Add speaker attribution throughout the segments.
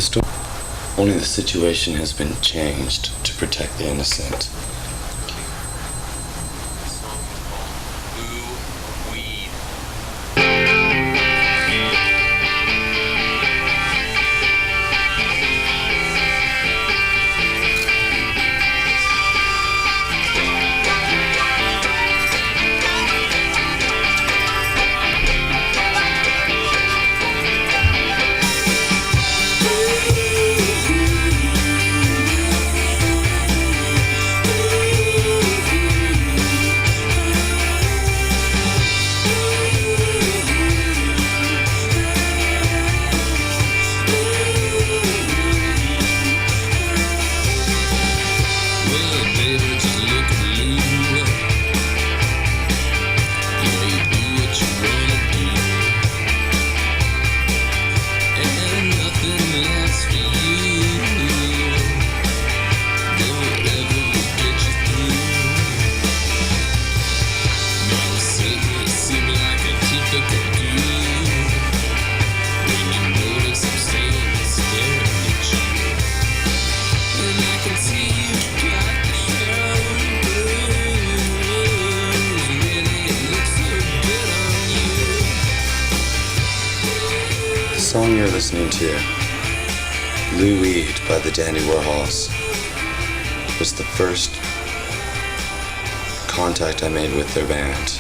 Speaker 1: the story. Only the situation has been changed to protect the innocent. The song you're listening to, Lou Weed by the Dandy Warhols, was the first contact I made with their band.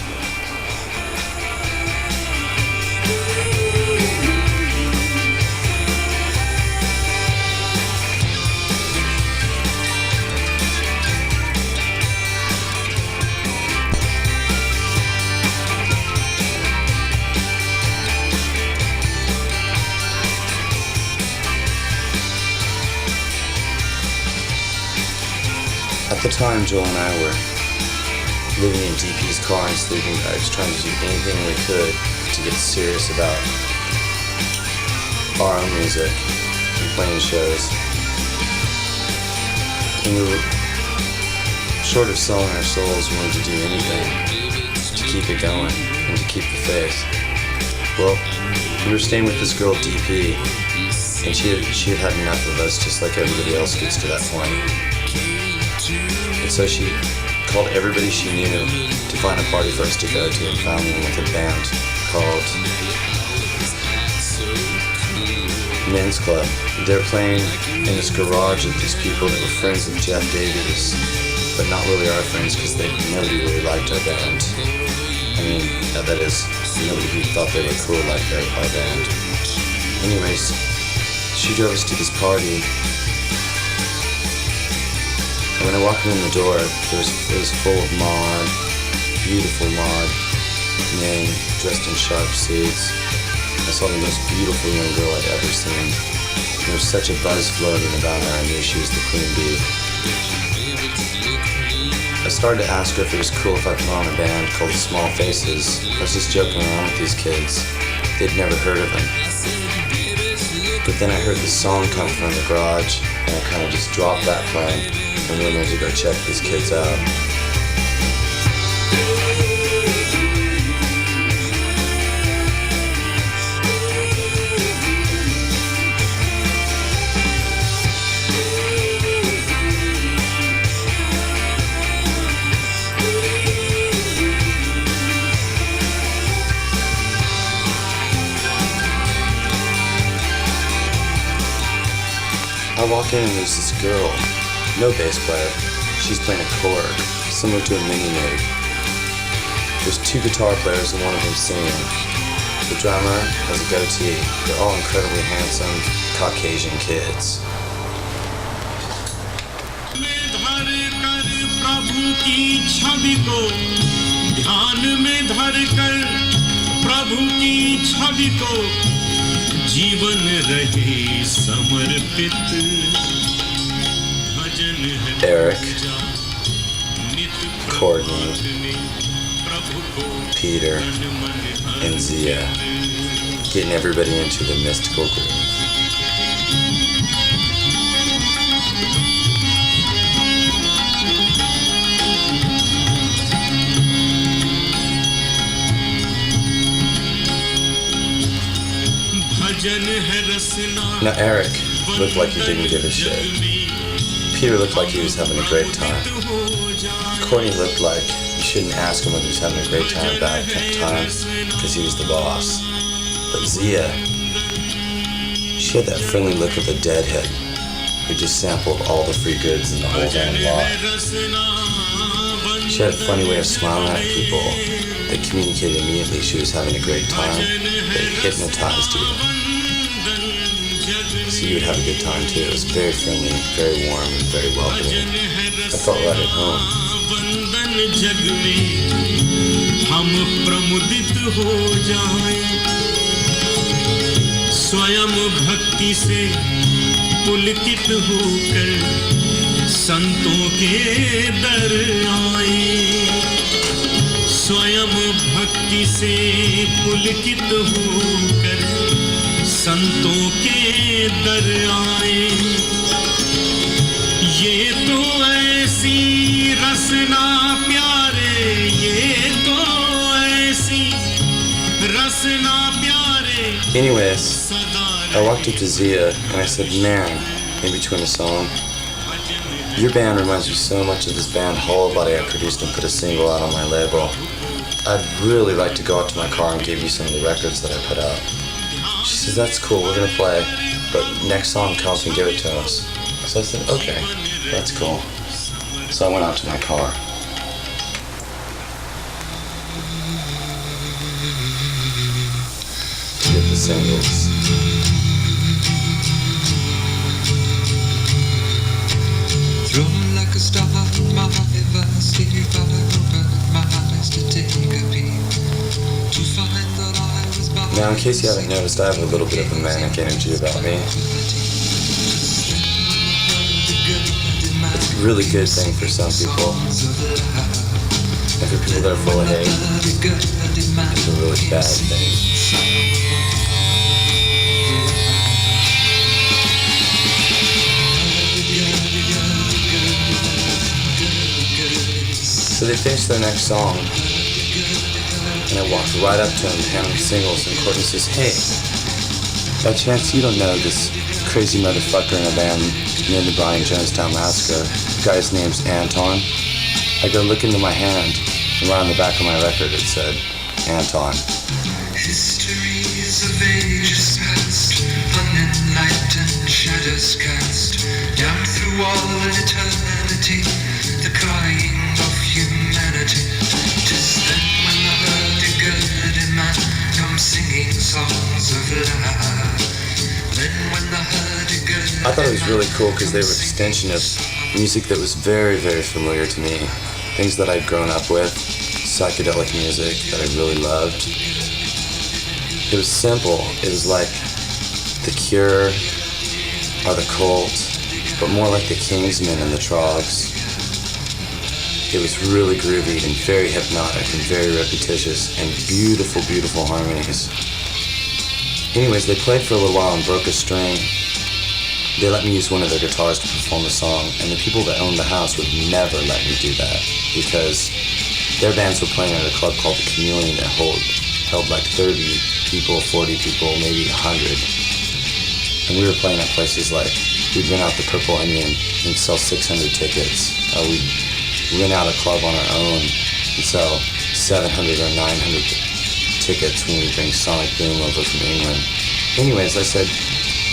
Speaker 1: At the time, Joel and I were living in DP's car and sleeping bags, trying to do anything we could to get serious about our own music and playing shows. And we were short of selling our souls, wanted to do anything to keep it going and to keep the faith. Well, we were staying with this girl, DP, and she had had enough of us, just like everybody else gets to that point. And so she called everybody she knew to find a party for us to go to, and found me with a band called Men's Club. They're playing in this garage of these people that were friends of Jeff Davies, but not really our friends because nobody really liked our band. I mean, that is, nobody who thought they were cool liked our band. Anyways, she drove us to this party. And when I walked in the door, it was full of mod, beautiful mod men dressed in sharp suits. I saw the most beautiful young girl I'd ever seen. There was such a buzz floating about her. I knew she was the queen bee. I started to ask her if it was cool if I put on a band called Small Faces. I was just joking around with these kids. They'd never heard of them. But then I heard this song come from the garage, and I kind of just dropped that plan and went to go check these kids out. I walk in and there's this girl, no bass player. She's playing a chord, similar to a mini-mig. There's two guitar players and one of them singing. The drummer has a goatee. They're all incredibly handsome, Caucasian kids. Eric, Courtney, Peter, and Zia, getting everybody into the mystical groove. Now Eric looked like he didn't give a shit. Peter looked like he was having a great time. Courtney looked like you shouldn't ask him whether he's having a great time or bad time because he was the boss. But Zia, she had that friendly look of a deadhead who just sampled all the free goods in the whole damn lot. She had a funny way of smiling at people that communicated immediately she was having a great time, that hypnotized you. So you would have a good time too. It was very friendly, very warm, and very welcoming. I felt right at home.
Speaker 2: स्वयं भक्ति से पुलकित होकर संतों के दर आए स्वयं भक्ति से पुलकित होकर संतों के दर आए ये तो ऐसी रसना प्यारे ये तो ऐसी रसना प्यारे.
Speaker 1: Anyways, I walked up to Zia and I said, man, in between a song, your band reminds me so much of this band Hollow Body I produced and put a single out on my label. I'd really like to go out to my car and give you some of the records that I put out. She says, that's cool, we're gonna play, but next song tell us and give it to us. So I said, okay, that's cool. So I went out to my car. To get the singles.
Speaker 2: Thrown like a star in my vast but I opened my eyes to take a peek to find that I was by.
Speaker 1: Now, in case you haven't noticed, I have a little bit of a manic energy about me. It's a really good thing for some people. And for people that are full of hate, it's a really bad thing. So they finished their next song, and I walked right up to him, handing singles, and Courtney says, hey, by chance you don't know this crazy motherfucker in a band named the Jonestown Massacre? The guy's name's Anton. I go look into my hand, and right on the back of my record it said, Anton.
Speaker 2: Histories of ages past, unenlightened shadows cast, down through all eternity, the crying of humanity. 'Tis then when the hurdy-gurdy man comes singing songs of love. Then when the hurdy-gurdy
Speaker 1: I thought it was really cool because they were an extension of music that was very, very familiar to me. Things that I'd grown up with, psychedelic music that I really loved. It was simple. It was like The Cure or The Cult, but more like the Kingsmen and the Trogs. It was really groovy and very hypnotic and very repetitious and beautiful, beautiful harmonies. Anyways, they played for a little while and broke a string. They let me use one of their guitars to perform a song, and the people that owned the house would never let me do that because their bands were playing at a club called The Chameleon that held like 30 people, 40 people, maybe 100. And we were playing at places like, we'd rent out the Purple Onion and sell 600 tickets. We'd rent out a club on our own and sell 700 or 900 tickets when we bring Sonic Boom over from England. Anyways, I said,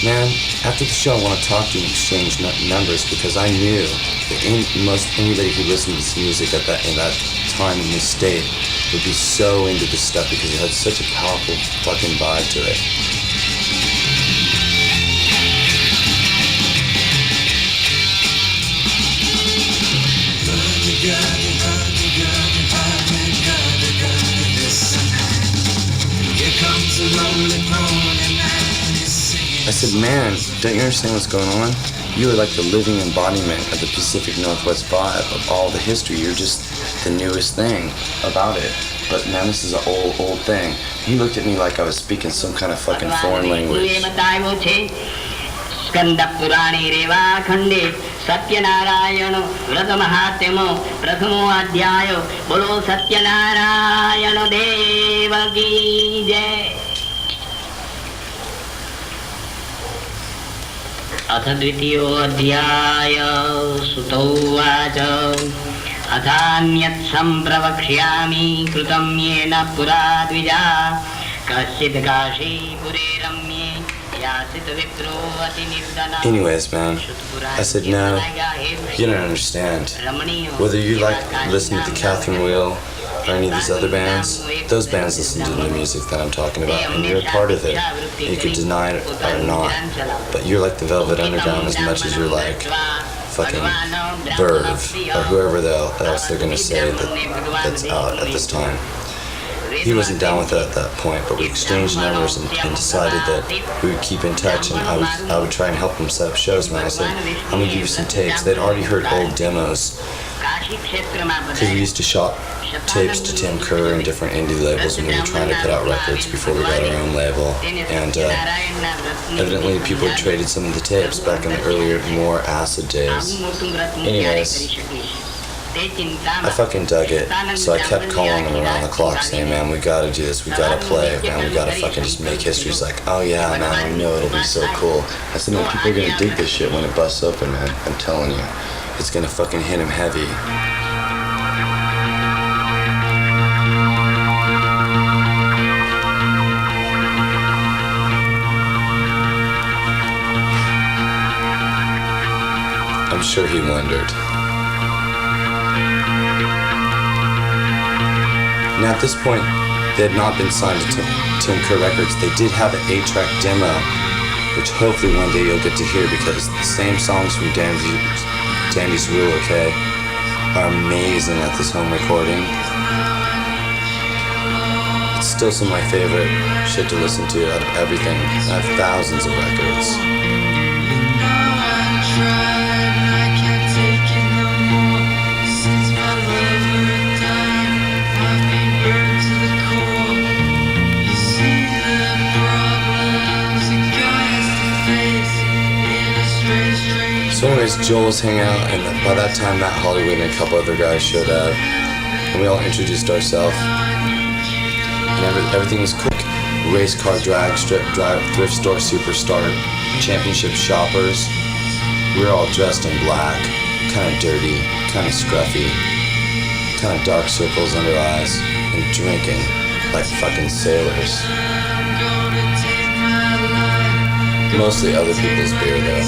Speaker 1: man, after the show I want to talk to you and exchange numbers because I knew that most anybody who listened to this music in that time in this state would be so into this stuff because it had such a powerful fucking vibe to it. I said, man, don't you understand what's going on? You are like the living embodiment of the Pacific Northwest vibe of all the history. You're just the newest thing about it. But man, this is an old thing. He looked at me like I was speaking some kind of fucking foreign language.
Speaker 3: Satyanarayan व्रत महात्म्य प्रथमो अध्याय बोलो सत्यनारायण देव की जय. अथ द्वितीयोऽध्याय सुतो उवाच अथान्यत् सम्प्रवक्ष्यामि कृतं येन पुरा द्विजा कश्चित् काशीपुरे रम्ये यासित Wipro अतिनिर्दनः.
Speaker 1: Anyways, man, I said no, you don't understand. Whether you like listening to Catherine Wheel or any of these other bands, those bands listen to the music that I'm talking about, and you're a part of it. You could deny it or not, but you're like the Velvet Underground as much as you're like fucking Verve or whoever else they're gonna say that's out at this time. He wasn't down with it at that point, but we exchanged numbers and decided that we would keep in touch, and I would try and help him set up shows, man. I said, I'm gonna give you some tapes. They'd already heard old demos, because we used to shop tapes to Tim Kerr and different indie labels when we were trying to put out records before we got our own label. And evidently people had traded some of the tapes back in the earlier, more acid days. Anyways, I fucking dug it, so I kept calling him around the clock saying, man, we gotta do this, we gotta play, man, we gotta fucking just make history. He's like, oh yeah, man, I know, it'll be so cool. I said, no, people are gonna dig this shit when it busts open, man, I'm telling you. It's gonna fucking hit him heavy. I'm sure he wondered. Now at this point, they had not been signed to Tim Kerr Records. They did have an 8-track demo, which hopefully one day you'll get to hear, because the same songs from Dandy's Rule, okay, are amazing at this home recording. It's still some of my favorite shit to listen to out of everything. I have thousands of records. So anyways, Joel was hanging out, and by that time Matt Hollywood and a couple other guys showed up, and we all introduced ourselves, and everything was quick. Race car drag, strip drive, thrift store superstar, championship shoppers. We were all dressed in black, kind of dirty, kind of scruffy, kind of dark circles under eyes, and drinking like fucking sailors. Mostly other people's beer though.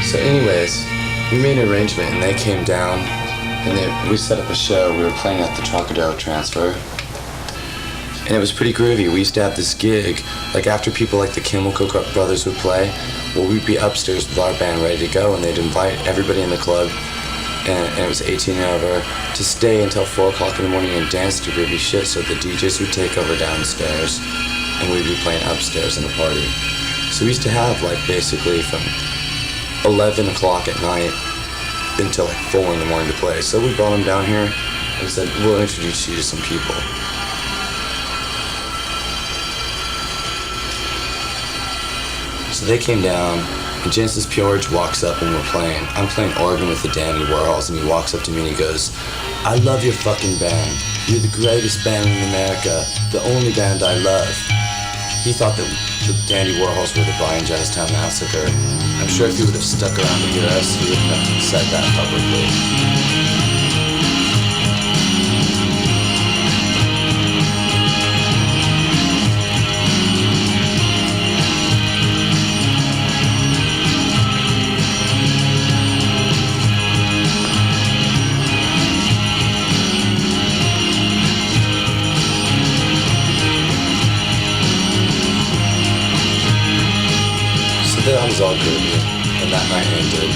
Speaker 1: So anyways, we made an arrangement and they came down. And we set up a show. We were playing at the Trocadero Transfer, and it was pretty groovy. We used to have this gig, like after people like the Chemical Brothers would play, well, we'd be upstairs with our band ready to go, and they'd invite everybody in the club, and it was 18 and over, to stay until 4 o'clock in the morning and dance to groovy shit, so the DJs would take over downstairs, and we'd be playing upstairs in the party. So we used to have like basically from 11 o'clock at night until like 4 in the morning to play. So we brought them down here and said, we'll introduce you to some people. So they came down, and Genesis Purge walks up and we're playing. I'm playing organ with the Dandy Warhols, and he walks up to me and he goes, I love your fucking band. You're the greatest band in America, the only band I love. He thought that the Dandy Warhols were the Jonestown Massacre. I'm sure if he would have stuck around to hear us, he wouldn't have said that publicly. That was all good, and that night ended.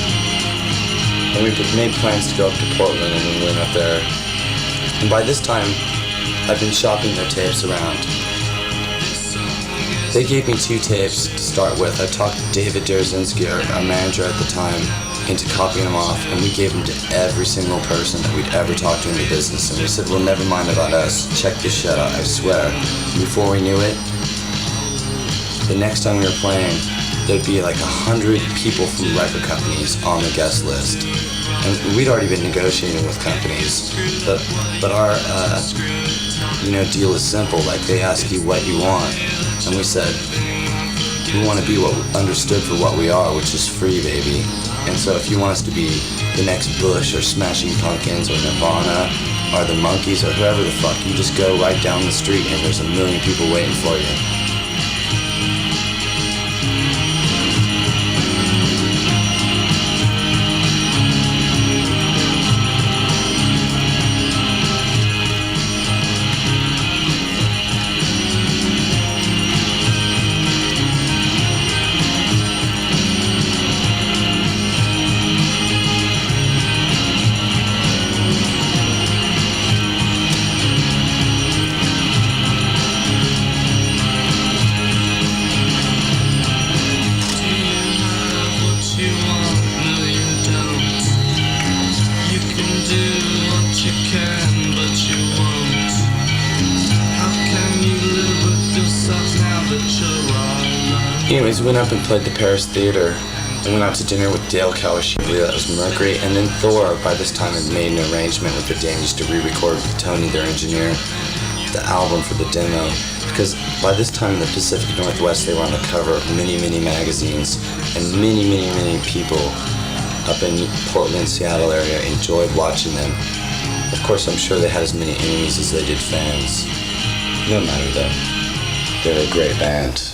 Speaker 1: And we made plans to go up to Portland, and we went up there. And by this time, I've been shopping their tapes around. They gave me 2 tapes to start with. I talked to David Derzinski, our manager at the time, into copying them off, and we gave them to every single person that we'd ever talked to in the business. And we said, well, never mind about us. Check this shit out, I swear. Before we knew it, the next time we were playing, there'd be like 100 people from record companies on the guest list. And we'd already been negotiating with companies, but our deal is simple. Like, they ask you what you want, and we said, we want to be understood for what we are, which is free, baby. And so if you want us to be the next Bush or Smashing Pumpkins or Nirvana or the Monkees or whoever the fuck, you just go right down the street and there's a million people waiting for you. Anyways, we went up and played the Paris Theater and went out to dinner with Dale Kawashiri, that was Mercury, and then Thor by this time had made an arrangement with the Dandies to re-record with Tony, their engineer, the album for the demo, because by this time in the Pacific Northwest they were on the cover of many magazines, and many people up in Portland, Seattle area enjoyed watching them. Of course, I'm sure they had as many enemies as they did fans. No matter though, they're a great band.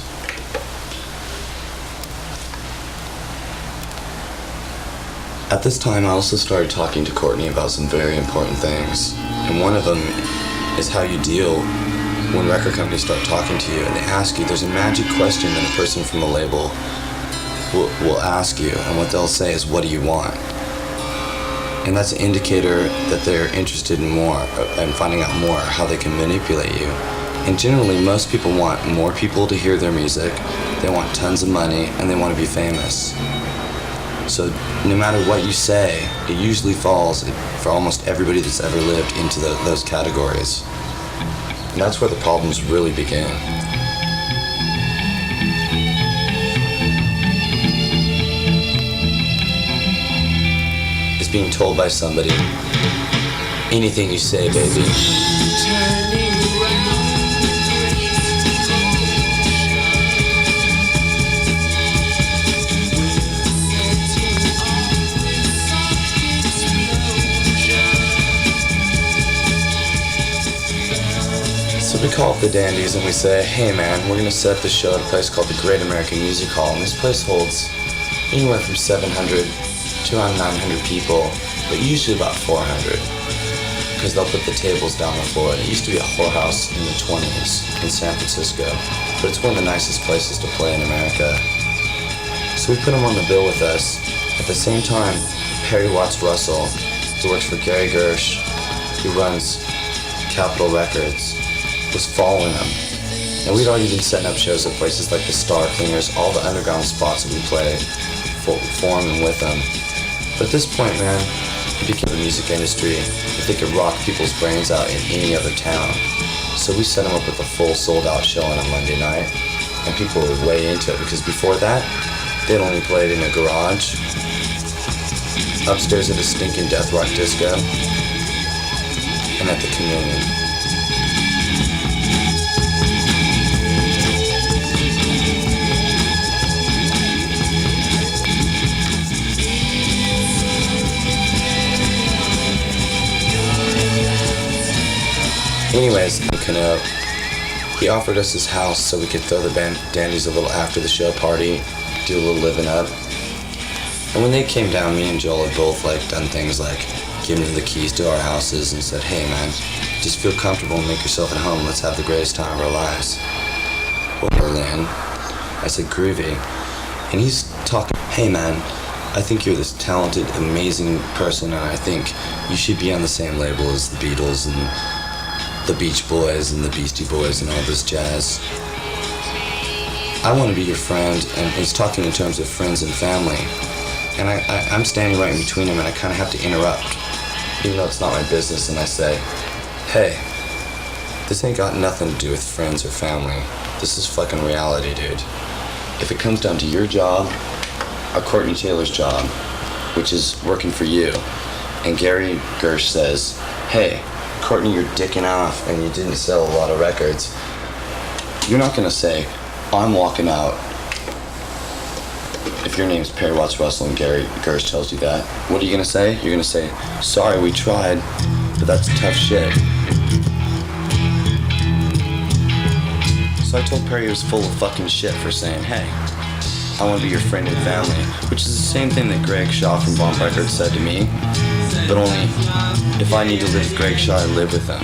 Speaker 1: At this time, I also started talking to Courtney about some very important things. And one of them is how you deal when record companies start talking to you and they ask you, there's a magic question that a person from a label will ask you, and what they'll say is, what do you want? And that's an indicator that they're interested in more and finding out more how they can manipulate you. And generally, most people want more people to hear their music, they want tons of money, and they want to be famous. So no matter what you say, it usually falls, for almost everybody that's ever lived, into those categories. And that's where the problems really begin. Is being told by somebody, anything you say, baby. So we call up the Dandies and we say, hey man, we're going to set up the show at a place called the Great American Music Hall, and this place holds anywhere from 700 to around 900 people, but usually about 400, because they'll put the tables down the floor. And it used to be a whorehouse in the 20s in San Francisco, but it's one of the nicest places to play in America. So we put them on the bill with us. At the same time, Perry Watts Russell, who works for Gary Gersh, who runs Capitol Records, was following them. And we'd already been setting up shows at places like the Star Cleaners, all the underground spots that we play for them and with them. But at this point, man, it became the music industry if they could rock people's brains out in any other town. So we set them up with a full sold-out show on a Monday night, and people were way into it, because before that, they'd only played in a garage, upstairs at a stinking death rock disco, and at the Chameleon. Anyways, Cano, he offered us his house so we could throw the Dandies a little after the show party, do a little living up. And when they came down, me and Joel had both done things like given them the keys to our houses and said, hey man, just feel comfortable and make yourself at home. Let's have the greatest time of our lives. Well, Berlin, I said, groovy. And he's talking, hey man, I think you're this talented, amazing person, and I think you should be on the same label as the Beatles and the Beach Boys and the Beastie Boys and all this jazz. I want to be your friend, and he's talking in terms of friends and family. And I'm standing right in between them, and I kind of have to interrupt, even though it's not my business, and I say, hey, this ain't got nothing to do with friends or family. This is fucking reality, dude. If it comes down to your job, or Courtney Taylor's job, which is working for you, and Gary Gersh says, hey, Courtney, you're dicking off and you didn't sell a lot of records, you're not gonna say, I'm walking out. If your name's Perry Watts Russell and Gary Gersh tells you that, what are you gonna say? You're gonna say, sorry, we tried, but that's tough shit. So I told Perry he was full of fucking shit for saying, hey, I want to be your friend and family, which is the same thing that Greg Shaw from Bomb Records said to me, but only if I need to live with Greg Shaw, I live with him.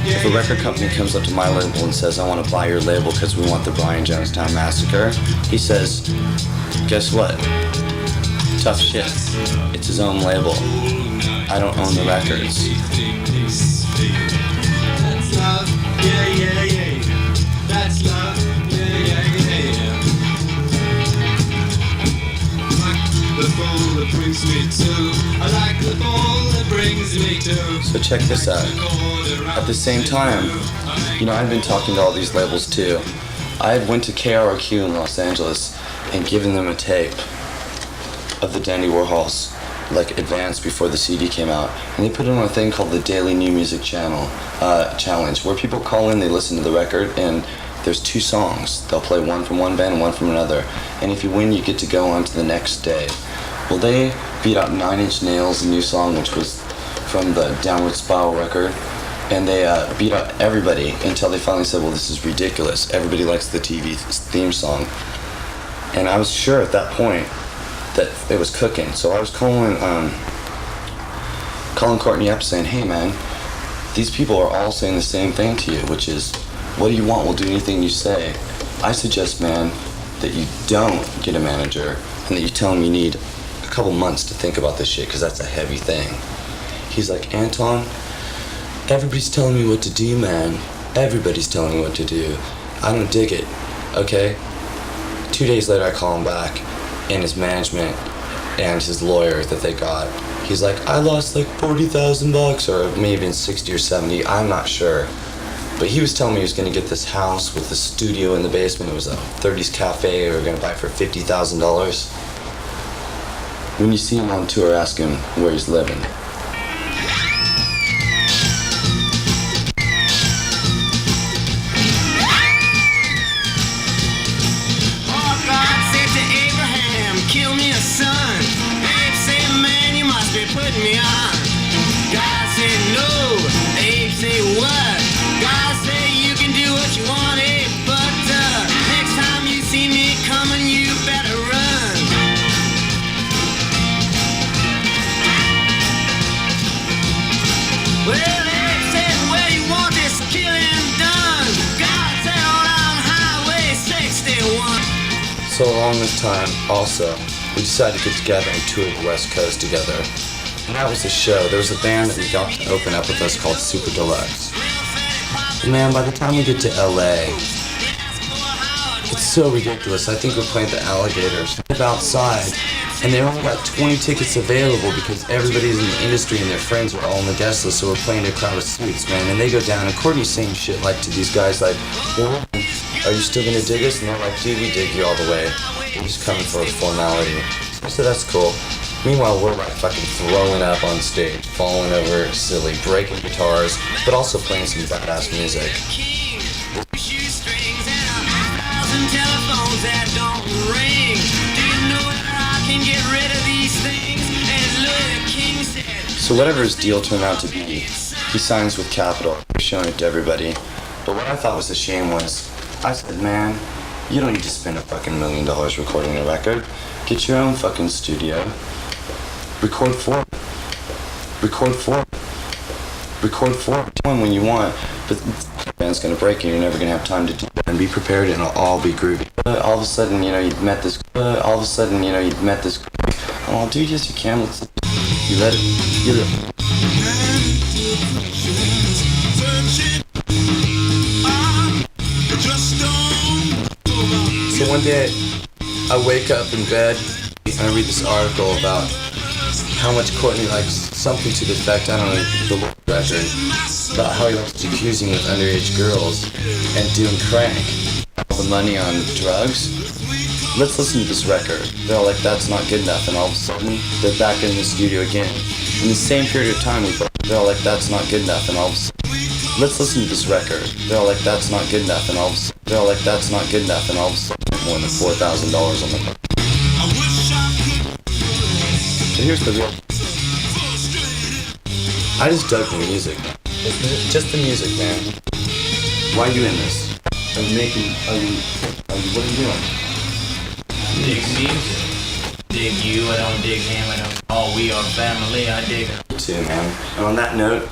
Speaker 1: If a record company comes up to my label and says, I want to buy your label because we want the Brian Jonestown Massacre, he says, guess what? Tough shit. It's his own label. I don't own the records.
Speaker 2: That's love, yeah, yeah, yeah. That's love, yeah, yeah, yeah. The ball that brings me to, I like the ball that brings me to.
Speaker 1: So check this out. At the same time, I've been talking to all these labels too. I had went to KROQ in Los Angeles and given them a tape of the Dandy Warhols, like advanced before the CD came out, and they put it on a thing called the Daily New Music Channel Challenge, where people call in, they listen to the record, and there's 2 songs. They'll play one from one band and one from another. And if you win, you get to go on to the next day. Well, they beat out 9 Inch Nails' new song, which was from the Downward Spiral record. And they beat out everybody until they finally said, well, this is ridiculous. Everybody likes the TV theme song. And I was sure at that point that it was cooking. So I was calling Courtney up saying, hey, man, these people are all saying the same thing to you, which is, what do you want? We'll do anything you say. I suggest, man, that you don't get a manager and that you tell them you need a couple months to think about this shit, because that's a heavy thing. He's like, Anton, everybody's telling me what to do, man. Everybody's telling me what to do. I don't dig it, okay? 2 days later, I call him back, and his management and his lawyer that they got, he's like, I lost like $40,000 or maybe 60 or 70, I'm not sure. But he was telling me he was going to get this house with a studio in the basement. It was a 30s cafe. We were going to buy it for $50,000. When you see him on tour, ask him where he's living.
Speaker 2: Oh, God said to Abraham, kill me a son. Abe said, man, you must be putting me on. God said, no. Abe said, what? God say you can do what you want, eh? But next time you see me coming, you better run. Well, Abe said, where you want this killing done? God said, on Highway 61.
Speaker 1: So along this time, also, we decided to get together and tour the West Coast together. And that was the show. There was a band that we got to open up with us called Super Deluxe. Man, by the time we get to LA, it's so ridiculous. I think we're playing the Alligators. Live outside, and they only got 20 tickets available because everybody's in the industry and their friends are all on the guest list, so we're playing to a crowd of suits, man. And they go down, and Courtney's saying shit like to these guys like, well, are you still gonna dig us? And they're like, dude, we dig you all the way. We're just coming for a formality. I said, that's cool. Meanwhile, we're like fucking throwing up on stage, falling over silly, breaking guitars, but also playing some badass music. So whatever his deal turned out to be, he signs with Capitol, showing it to everybody. But what I thought was a shame was, I said, man, you don't need to spend a fucking $1 million recording a record. Get your own fucking studio. Record for it. One when you want, but the band's gonna break and you're never gonna have time to do that. And be prepared and it'll all be groovy. All of a sudden, you've met this. Oh, dude, yes you can. You let it. So one day, I wake up in bed I read this article about how much Courtney likes something to the effect, I don't know, the record, about how he likes jacuzzing with underage girls and doing crank. All the money on drugs. Let's listen to this record. They're all like, that's not good enough, and all of a sudden, they're back in the studio again. In the same period of time, they're all like, that's not good enough, and all of a sudden, let's listen to this record. They're all like, that's not good enough, and all of a sudden, they're all like, that's not good enough, and all of a sudden, more than $4,000 on the car. And here's the real. I just dug the music. Just the music, man. Why are you in this? What are you doing?
Speaker 4: Dig music. Dig you, I don't dig him, I don't. Oh, we are family, I dig him.
Speaker 1: Too, man. And on that note,